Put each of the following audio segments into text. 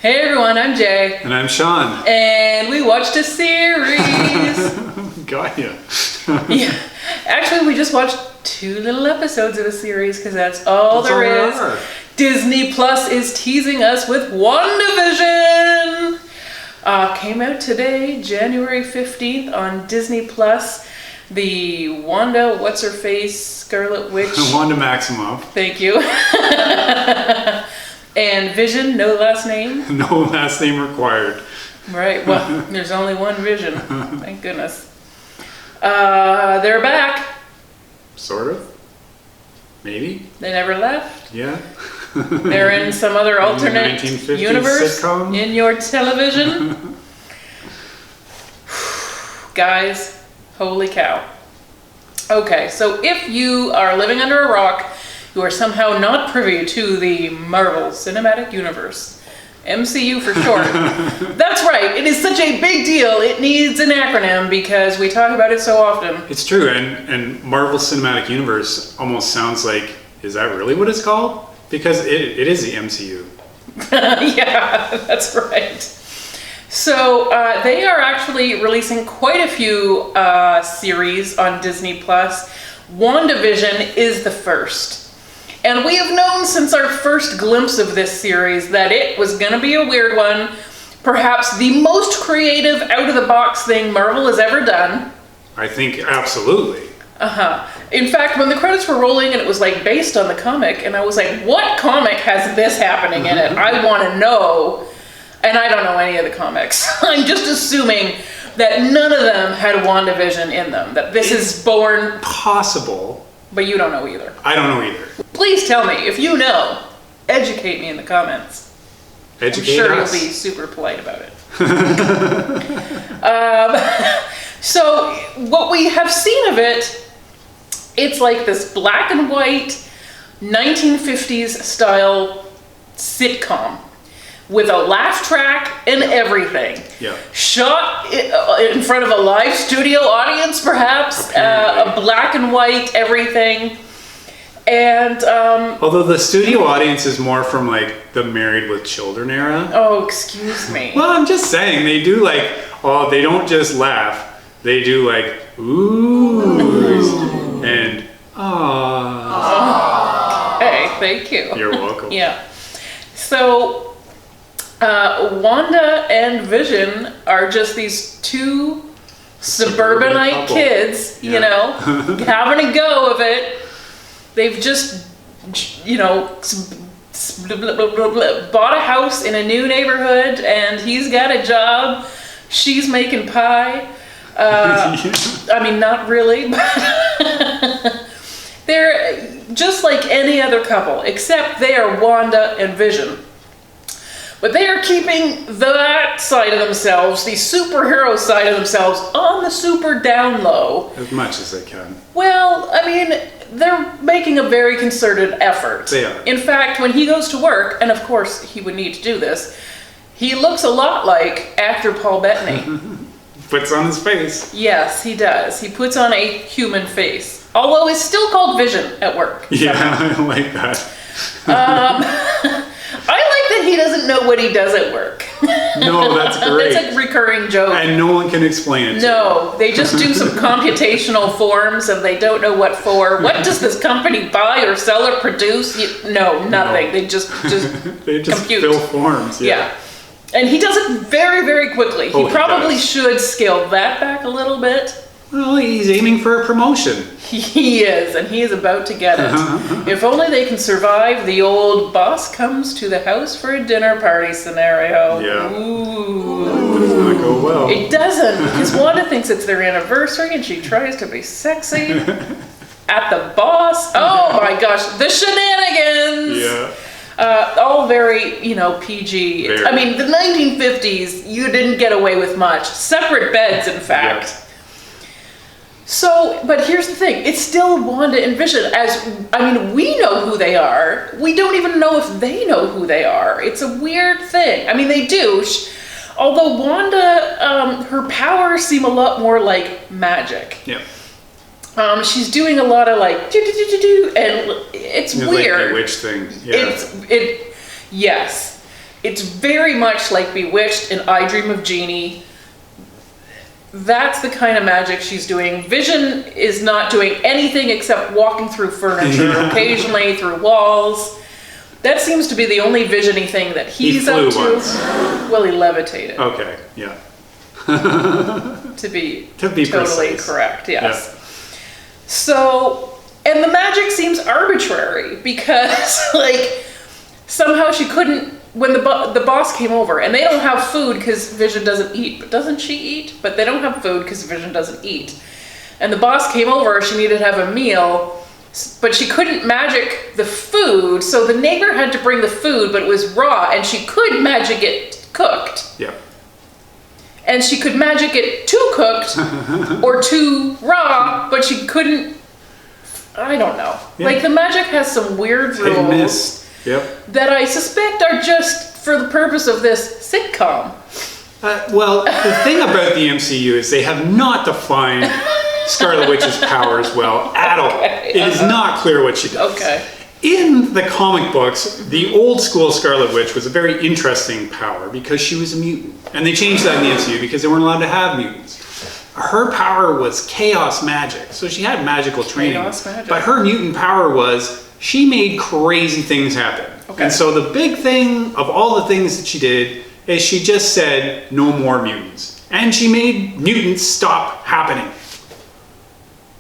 Hey everyone, I'm Jay. And I'm Sean. And we watched a series. Got ya. Yeah. Actually, we just watched 2 little episodes of the series because that's all there is. Disney Plus is teasing us with WandaVision. Came out today, January 15th on Disney Plus. The Wanda, what's-her-face, Scarlet Witch. Wanda Maximoff. Thank you. And Vision, no last name. No last name required. Right, well, there's only one Vision. Thank goodness. They're back. Sort of. Maybe. They never left. Yeah. They're in some other alternate universe sitcom. In your television. Guys, holy cow. Okay, so if you are living under a rock, you are somehow not privy to the Marvel Cinematic Universe, MCU for short. That's right, it is such a big deal, it needs an acronym because we talk about it so often. It's true, and Marvel Cinematic Universe almost sounds like, is that really what it's called? Because it is the MCU. Yeah, that's right. So they are actually releasing quite a few series on Disney Plus. WandaVision is the first. And we have known since our first glimpse of this series that it was going to be a weird one. Perhaps the most creative, out-of-the-box thing Marvel has ever done. I think absolutely. In fact, when the credits were rolling and it was like based on the comic, and I was like, what comic has this happening in it? I want to know. And I don't know any of the comics. I'm just assuming that none of them had WandaVision in them. That this is born... Possible. But you don't know either. I don't know either. Please tell me, if you know, educate me in the comments. Educate I'm sure us. you'll be super polite about it. So, what we have seen of it, it's like this black and white 1950s style sitcom with a laugh track and everything. Yeah. Shot in front of a live studio audience, perhaps. A black and white everything. And although the studio audience is more from like the Married with Children era. Oh, excuse me. Well, I'm just saying they do like, oh, they don't just laugh. They do like ooh and ah. Hey, thank you. You're welcome. Yeah. So Wanda and Vision are just these 2 suburbanite kids, yeah. you know, having a go of it. They've just, you know, bought a house in a new neighborhood, and he's got a job. She's making pie. I mean, not really, but they're just like any other couple, except they are Wanda and Vision. But they are keeping that side of themselves, the superhero side of themselves, on the super down low. As much as they can. Well, I mean, they're making a very concerted effort. They are. In fact, when he goes to work, and of course he would need to do this, he looks a lot like actor Paul Bettany. Puts on his face. Yes, he does. He puts on a human face. Although it's still called Vision at work. Yeah, I like that. I like that he doesn't know what he does at work. No, that's great. That's a recurring joke. And no one can explain it. No, they just do some computational forms and they don't know what for. What does this company buy or sell or produce? No, nothing. No. They just they just compute. fill forms. Yeah. And he does it very, very quickly. Oh, he probably should scale that back a little bit. Well, he's aiming for a promotion. He is, and he is about to get it. If only they can survive the old boss comes to the house for a dinner party scenario. Yeah. Ooh. That does not go well. It doesn't, because Wanda thinks it's their anniversary and she tries to be sexy at the boss. Oh my gosh, the shenanigans! Yeah. All very, you know, PG. Very. I mean, the 1950s, you didn't get away with much. Separate beds, in fact. Yeah. So, but here's the thing, it's still Wanda and Vision, we know who they are, we don't even know if they know who they are. It's a weird thing. I mean, they do, although Wanda, her powers seem a lot more like magic. Yeah. She's doing a lot of like do, and it's weird. Like the witch thing. Yeah. Yes. It's very much like Bewitched and I Dream of Jeannie. That's the kind of magic she's doing. Vision is not doing anything except walking through furniture, occasionally through walls. That seems to be the only Vision-y thing that he's up to. Once. Well, he levitated. Okay, yeah. To be totally precise. correct, yes. Yeah. So, and the magic seems arbitrary because, like, somehow she couldn't, when the boss came over, and they don't have food because Vision doesn't eat, but doesn't she eat? But they don't have food because Vision doesn't eat. And the boss came over, she needed to have a meal, but she couldn't magic the food, so the neighbor had to bring the food, but it was raw, and she could magic it cooked. Yeah. And she could magic it too cooked or too raw, but she couldn't, I don't know. Yeah. Like, the magic has some weird rules. Hit and miss. Yep. That I suspect are just for the purpose of this sitcom. Well, the thing about the MCU is they have not defined Scarlet Witch's powers well at all. It is not clear what she does. Okay. In the comic books, the old school Scarlet Witch was a very interesting power because she was a mutant. And they changed that in the MCU because they weren't allowed to have mutants. Her power was chaos magic. So she had magical training. Chaos magic. But her mutant power was she made crazy things happen. Okay. And so the big thing of all the things that she did is she just said no more mutants. And she made mutants stop happening.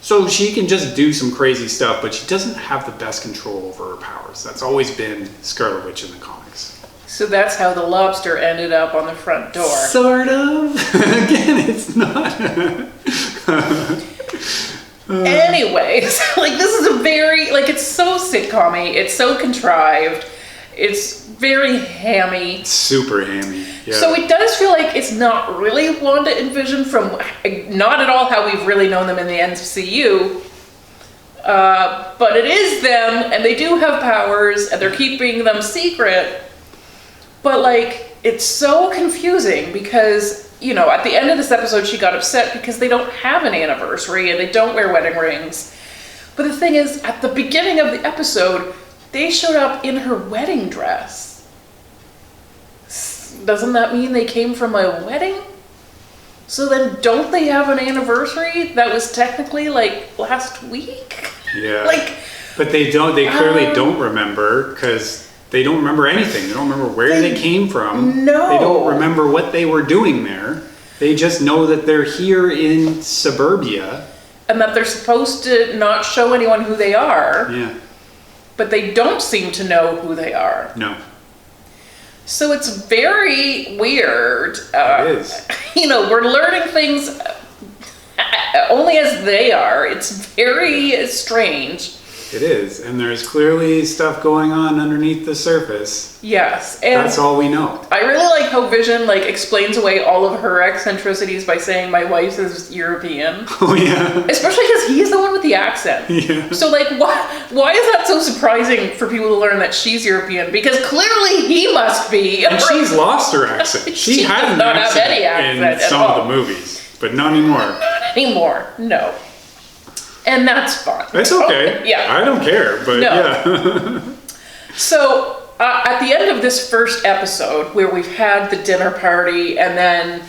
So she can just do some crazy stuff, but she doesn't have the best control over her powers. That's always been Scarlet Witch in the comics. So that's how the lobster ended up on the front door. Sort of. Again, it's not. Anyways, like, this is a very, like, it's so sitcom-y, it's so contrived, it's very hammy. Super hammy, yeah. So it does feel like it's not really Wanda and Vision from, not at all how we've really known them in the MCU, but it is them, and they do have powers, and they're keeping them secret, but, like, it's so confusing because, you know, at the end of this episode, she got upset because they don't have an anniversary and they don't wear wedding rings. But the thing is, at the beginning of the episode, they showed up in her wedding dress. Doesn't that mean they came from a wedding? So then don't they have an anniversary that was technically, like, last week? Yeah. Like, but they clearly don't remember because they don't remember anything. They don't remember where they came from. No. They don't remember what they were doing there. They just know that they're here in suburbia. And that they're supposed to not show anyone who they are. Yeah. But they don't seem to know who they are. No. So it's very weird. It is. You know, we're learning things only as they are. It's very strange. It is, and there's clearly stuff going on underneath the surface. Yes, and that's all we know. I really like how Vision, like, explains away all of her eccentricities by saying my wife is European. Oh yeah. Especially because he's the one with the accent. Yeah. So, like, why is that so surprising for people to learn that she's European? Because clearly he must be. And she's lost her accent. She had an accent in some of the movies, but not anymore. Not anymore. No. And that's fine. It's okay. Yeah. I don't care, but yeah. So, at the end of this first episode, where we've had the dinner party, and then,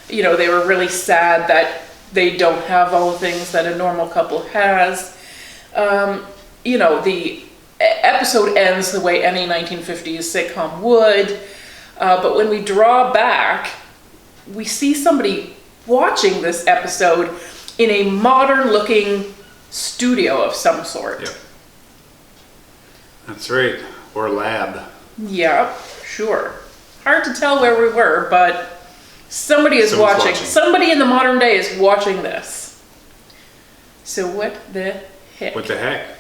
you know, they were really sad that they don't have all the things that a normal couple has. You know, the episode ends the way any 1950s sitcom would. But when we draw back, we see somebody watching this episode in a modern-looking studio of some sort. Yep. That's right. Or lab. Yeah, sure. Hard to tell where we were, but somebody is watching. Somebody in the modern day is watching this. So what the heck? What the heck?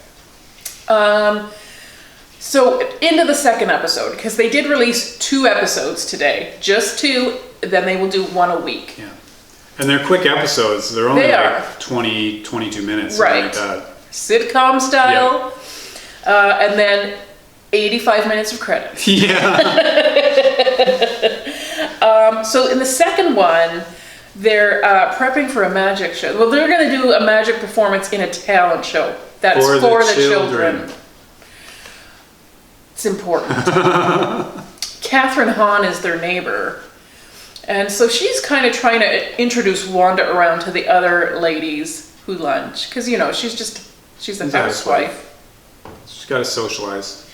So into the second episode, because they did release 2 episodes today. Just 2, then they will do 1 a week. Yeah. And they're quick episodes. They're only like 20, 22 minutes. Right. Like that. Sitcom style. Yeah. And then 85 minutes of credits. Yeah. So in the second one, they're prepping for a magic show. Well, they're going to do a magic performance in a talent show. That's for the children. It's important. Kathryn Hahn is their neighbor. And so she's kind of trying to introduce Wanda around to the other ladies who lunch. Because, she's a housewife. She's got to socialize.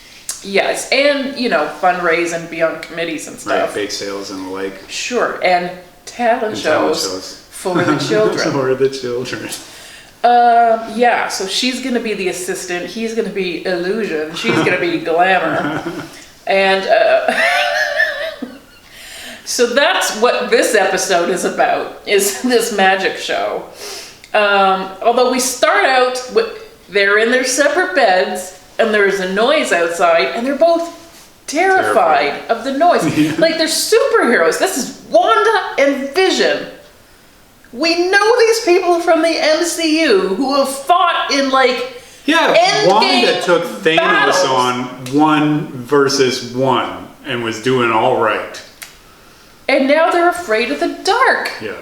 Yes, and, fundraise and be on committees and stuff. Right, bake sales and the like. Sure, and talent shows for the children. For the children. Yeah, so she's going to be the assistant, he's going to be illusion, she's going to be glamour. And so that's what this episode is about, is this magic show. Although we start out they're in their separate beds and there's a noise outside and they're both terrified of the noise. Like they're superheroes. This is Wanda and Vision. We know these people from the MCU who have fought in Wanda took Thanos battles. on 1 versus 1 and was doing all right. And now they're afraid of the dark. Yeah.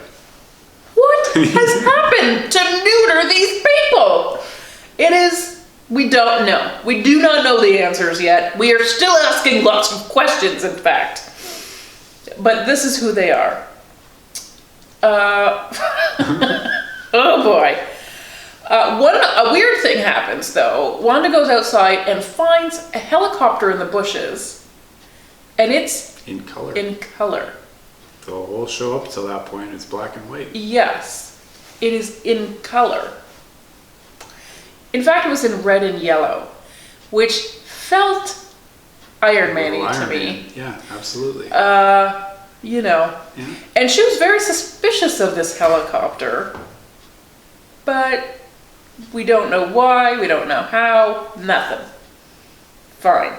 What has happened to neuter these people? We don't know. We do not know the answers yet. We are still asking lots of questions, in fact. But this is who they are. Oh boy. A weird thing happens, though. Wanda goes outside and finds a helicopter in the bushes. And it's In color. in color. The whole show up till that point is black and white. Yes, it is in color. In fact, it was in red and yellow, which felt Iron Man-y to me. Yeah, absolutely. Yeah. Yeah. And she was very suspicious of this helicopter, but we don't know why, we don't know how, nothing. Fine.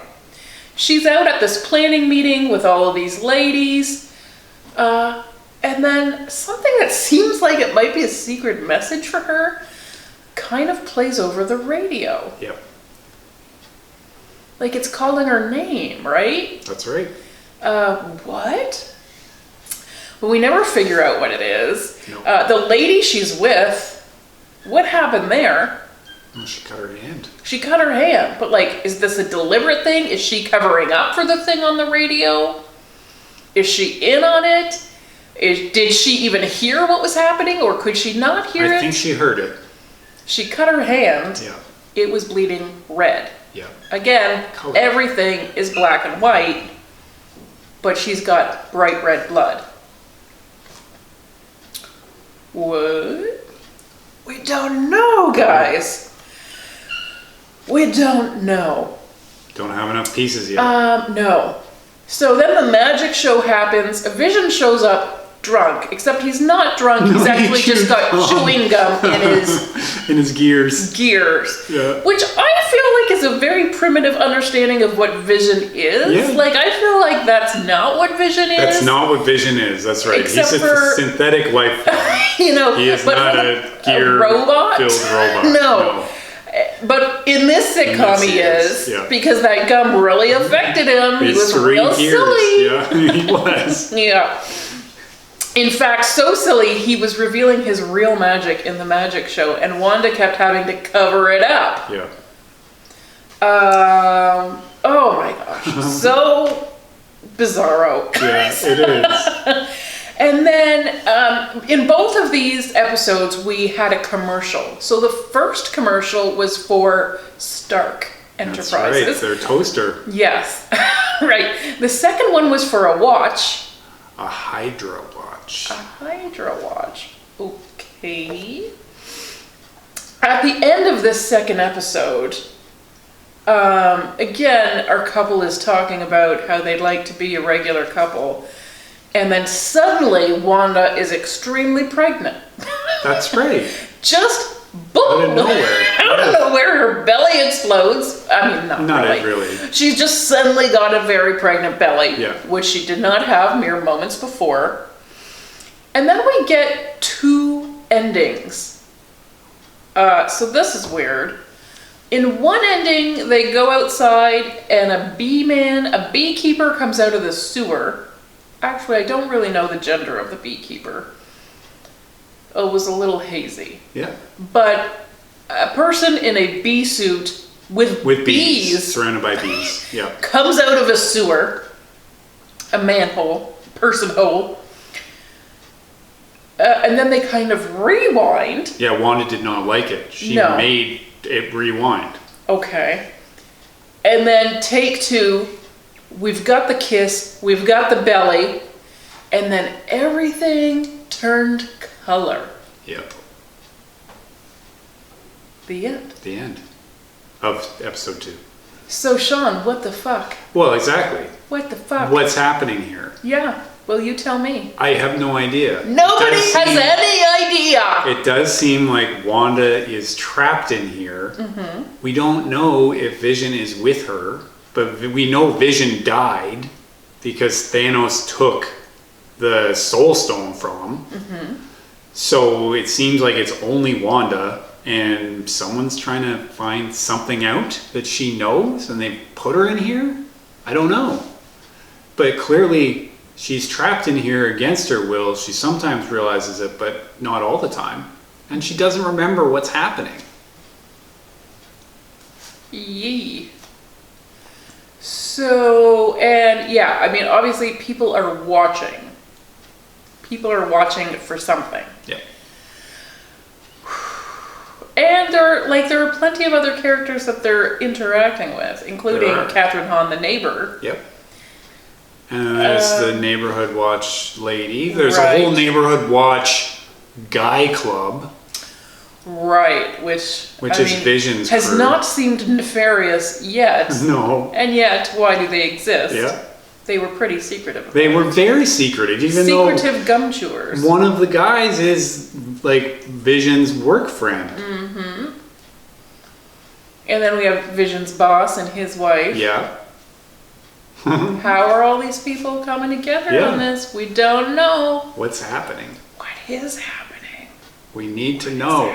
She's out at this planning meeting with all of these ladies, and then something that seems like it might be a secret message for her kind of plays over the radio. Yep. Like it's calling her name, right? That's right. What? But we never figure out what it is. No. The lady she's with, what happened there? Oh, she cut her hand. She cut her hand, but is this a deliberate thing? Is she covering up for the thing on the radio? Is she in on it? Did she even hear what was happening, or could she not hear it? I think she heard it. She cut her hand. Yeah. It was bleeding red. Yeah. Again, Color. everything is black and white, but she's got bright red blood. What? We don't know, guys. We don't know. Don't have enough pieces yet. No. So then the magic show happens. A Vision shows up drunk, except he's not drunk. He's actually just got chewing gum in his gears. Yeah. Which I feel is a very primitive understanding of what Vision is. Yeah. I feel like that's not what Vision is. That's not what Vision is. That's right. Except He's a synthetic life form. He is not a robot. Filled robot. No. But in this sitcom he is, because that gum really affected him. He was real silly. Yeah, he was. Yeah. In fact, so silly, he was revealing his real magic in the magic show, and Wanda kept having to cover it up. Yeah. Oh my gosh. So bizarro. Yeah, it is. And then in both of these episodes, we had a commercial. So the first commercial was for Stark Enterprises. That's right, their toaster. Yes, right. The second one was for a watch. A Hydra watch. A Hydra watch. Okay. At the end of this second episode, again, our couple is talking about how they'd like to be a regular couple. And then suddenly, Wanda is extremely pregnant. That's right. Just boom! Out of nowhere. Out of nowhere, her belly explodes. I mean, not really. She's just suddenly got a very pregnant belly, which she did not have mere moments before. And then we get 2 endings. So this is weird. In one ending, they go outside and a beekeeper comes out of the sewer. Actually, I don't really know the gender of the beekeeper. It was a little hazy. Yeah. But a person in a bee suit with bees surrounded by bees. Yeah. comes out of a sewer a manhole, person hole. And then they kind of rewind. Yeah, Wanda did not like it. She made it rewind. Okay. And then take 2, we've got the kiss, we've got the belly, and then everything turned color. Yep. The end. The end of episode 2. So Sean, what the fuck? Well, exactly. What the fuck? What's happening here? Yeah, well, you tell me. I have no idea. Nobody has any idea. It does seem like Wanda is trapped in here. Mm-hmm. We don't know if Vision is with her, but we know Vision died because Thanos took the Soul Stone from him. Mm-hmm. So it seems like it's only Wanda, and someone's trying to find something out that she knows, and they put her in here? I don't know. But clearly, she's trapped in here against her will. She sometimes realizes it, but not all the time. And she doesn't remember what's happening. Yee. So, and yeah, I mean, obviously people are watching. People are watching for something. Yeah. And there are plenty of other characters that they're interacting with, including Kathryn Hahn, the neighbor. Yep. And there's the neighborhood watch lady. There's a whole neighborhood watch guy club. Right, which is Vision's has crew. not seemed nefarious yet. No. And yet, why do they exist? Yeah. They were pretty secretive. They were very secretive, even secretive gum chewers. One of the guys is like Vision's work friend. Mm-hmm. And then we have Vision's boss and his wife. Yeah. How are all these people coming together on this? We don't know. What's happening? What is happening? We need to know.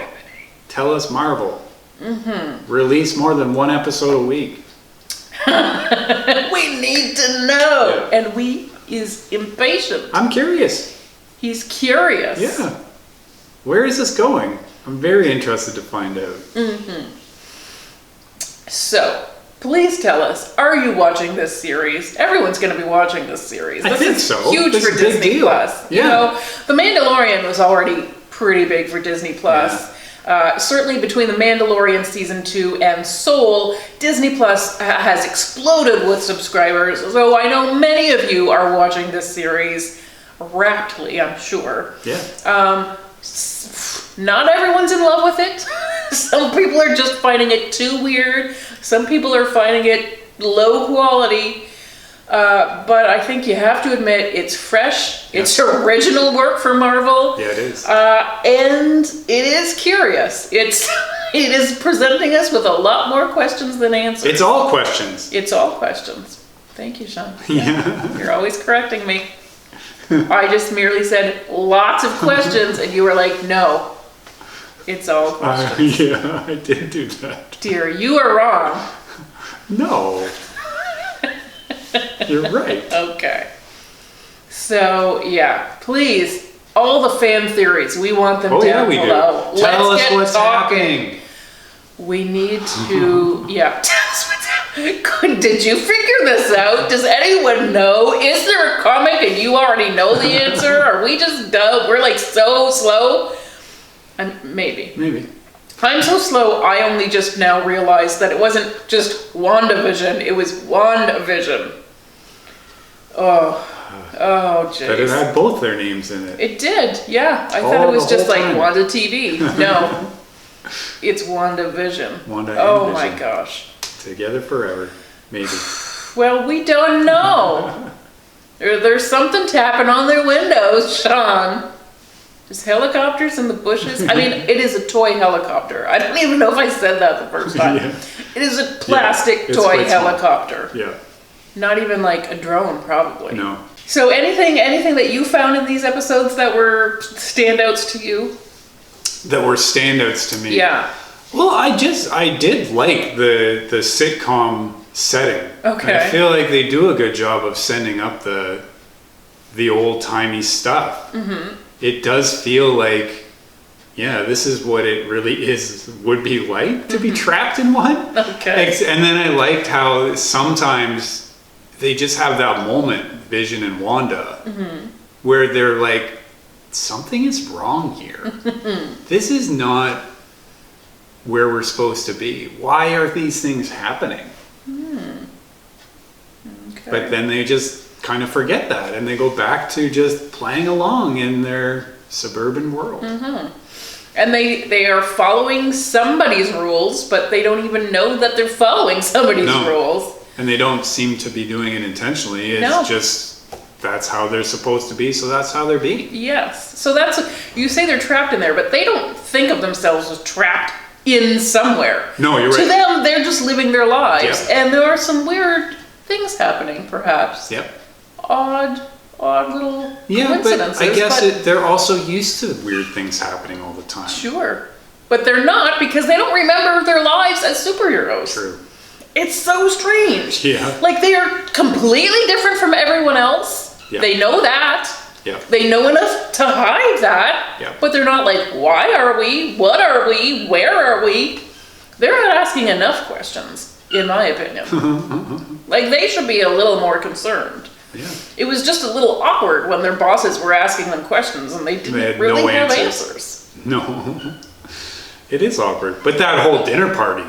Tell us, Marvel. Mm-hmm. Release more than 1 episode a week. We need to know. Yeah. And we is impatient. I'm curious. He's curious. Yeah. Where is this going? I'm very interested to find out. Mm-hmm. So, please tell us, are you watching this series? Everyone's going to be watching this series. I think so. Huge this for Disney Plus. Yeah. You know, The Mandalorian was already pretty big for Disney Plus. Yeah. Certainly between The Mandalorian Season 2 and Soul, Disney Plus has exploded with subscribers. So I know many of you are watching this series raptly, I'm sure. Yeah. Not everyone's in love with it. Some people are just finding it too weird. Some people are finding it low quality. But I think you have to admit it's fresh. Yeah. It's original work for Marvel. Yeah, it is. And it is curious. It is presenting us with a lot more questions than answers. It's all questions. It's all questions. Thank you, Sean. Yeah. You're always correcting me. I just merely said lots of questions, and you were like, no. It's all questions. Yeah, I did do that. Dear, you are wrong. No. You're right. Okay. So, yeah, please, all the fan theories, we want them down below. Do. Tell us what's happening. We need to, yeah, tell us what's happening. Did you figure this out? Does anyone know? Is there a comic and you already know the answer? Are we just dumb? We're like so slow? Maybe. I'm so slow, I only just now realized that it wasn't just WandaVision, it was WandaVision. Oh, jeez. But it had both their names in it. It did, yeah. I thought it was just like Wanda TV. No, it's WandaVision. Wanda and Oh Vision. my gosh. Together forever, maybe. Well, we don't know. There's something tapping on their windows, Sean. There's helicopters in the bushes. I mean, it is a toy helicopter. I don't even know if I said that the first time. Yeah. It is a plastic toy helicopter. Yeah. Not even like a drone, probably. No. So anything that you found in these episodes that were standouts to you? That were standouts to me? Yeah. Well, I did like the sitcom setting. Okay. I feel like they do a good job of sending up the old-timey stuff. Mm-hmm. It does feel like, yeah, this is what it really would be like to be trapped in one. Okay. And then I liked how sometimes they just have that moment, Vision and Wanda, where they're like, something is wrong here. This is not where we're supposed to be. Why are these things happening? Okay. But then they just kind of forget that and they go back to just playing along in their suburban world. And they are following somebody's rules, but they don't even know that they're following somebody's rules. And they don't seem to be doing it intentionally. It's just, that's how they're supposed to be, so that's how they're being. Yes. So that's, you say they're trapped in there, but they don't think of themselves as trapped in somewhere. No, you're right. To them, they're just living their lives. Yep. And there are some weird things happening, perhaps. Yep. Odd little coincidences. But I guess they're also used to weird things happening all the time. Sure. But they're not, because they don't remember their lives as superheroes. True. It's so strange. Yeah. Like, they are completely different from everyone else. Yeah. They know that. Yeah. They know enough to hide that. Yeah. But they're not like, why are we? What are we? Where are we? They're not asking enough questions, in my opinion. Like, they should be a little more concerned. Yeah. It was just a little awkward when their bosses were asking them questions and they didn't had really no have answers. answers. No. It is awkward. But that whole dinner party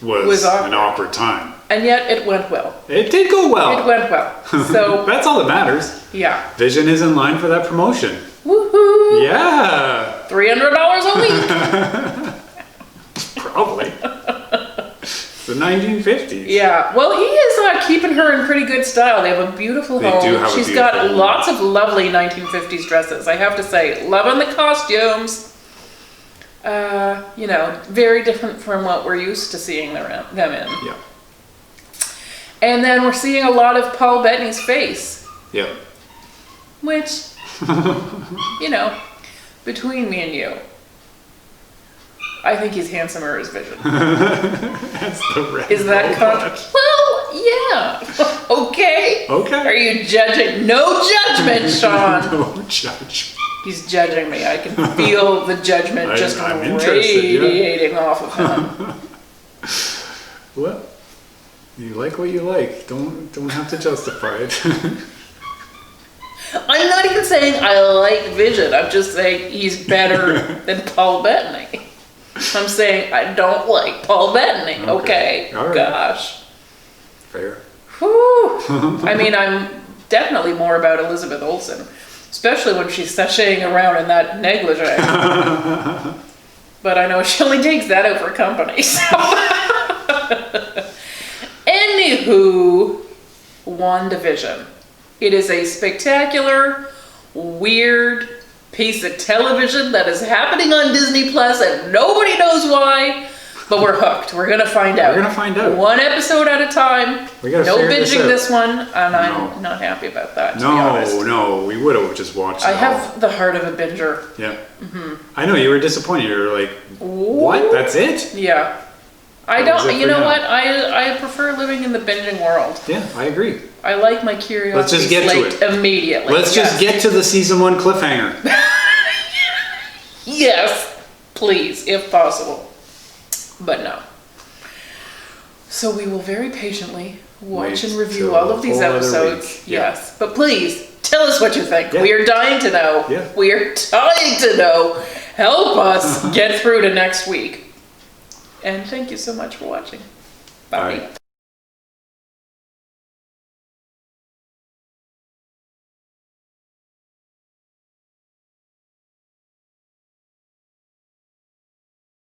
was an awkward time. And yet it went well. It did go well. It went well. So that's all that matters. yeah. Vision is in line for that promotion. Woohoo! Yeah. $300 a week. Probably. The 1950s. Yeah. Well, he is keeping her in pretty good style. They have a beautiful home. They do have She's a got beautiful lots of lovely 1950s dresses. I have to say, loving the costumes. Very different from what we're used to seeing them in. Yeah. And then we're seeing a lot of Paul Bettany's face, Yeah. which, between me and you, I think he's handsomer as Vision. That's the red. Is that well, yeah. Okay. Okay. Are you judging? No judgment, Sean. No judgment. He's judging me. I can feel the judgment just I'm interested, radiating off of him. Well, you like what you like. Don't have to justify it. I'm not even saying I like Vision. I'm just saying he's better than Paul Bettany. I'm saying I don't like Paul Bettany. Okay. All right. Gosh. Fair. Whew. I mean, I'm definitely more about Elizabeth Olsen, especially when she's sashaying around in that negligee. But I know she only takes that out for company. So. Anywho, WandaVision. It is a spectacular, weird piece of television that is happening on Disney Plus and nobody knows why, but we're hooked. We're gonna find out. We're gonna find out. One episode at a time. We gotta no figure this binging out. this one, and I'm not happy about that, to be honest. No, we would have just watched it I all. have the heart of a binger. Yeah. I know, you were disappointed. You were like, what? That's it? Yeah. I That was don't, it you for know now. what? I prefer living in the binging world. Yeah, I agree. I like my curiosity Let's just get to slaked immediately. Let's just get to the season 1 cliffhanger. Yes, please, if possible. But no. So we will very patiently watch Wait and review till all of these a whole other episodes. week. Yeah. Yes. But please, tell us what you think. Yeah. We are dying to know. Yeah. We are dying to know. Help us get through to next week. And thank you so much for watching. Bye. Bye.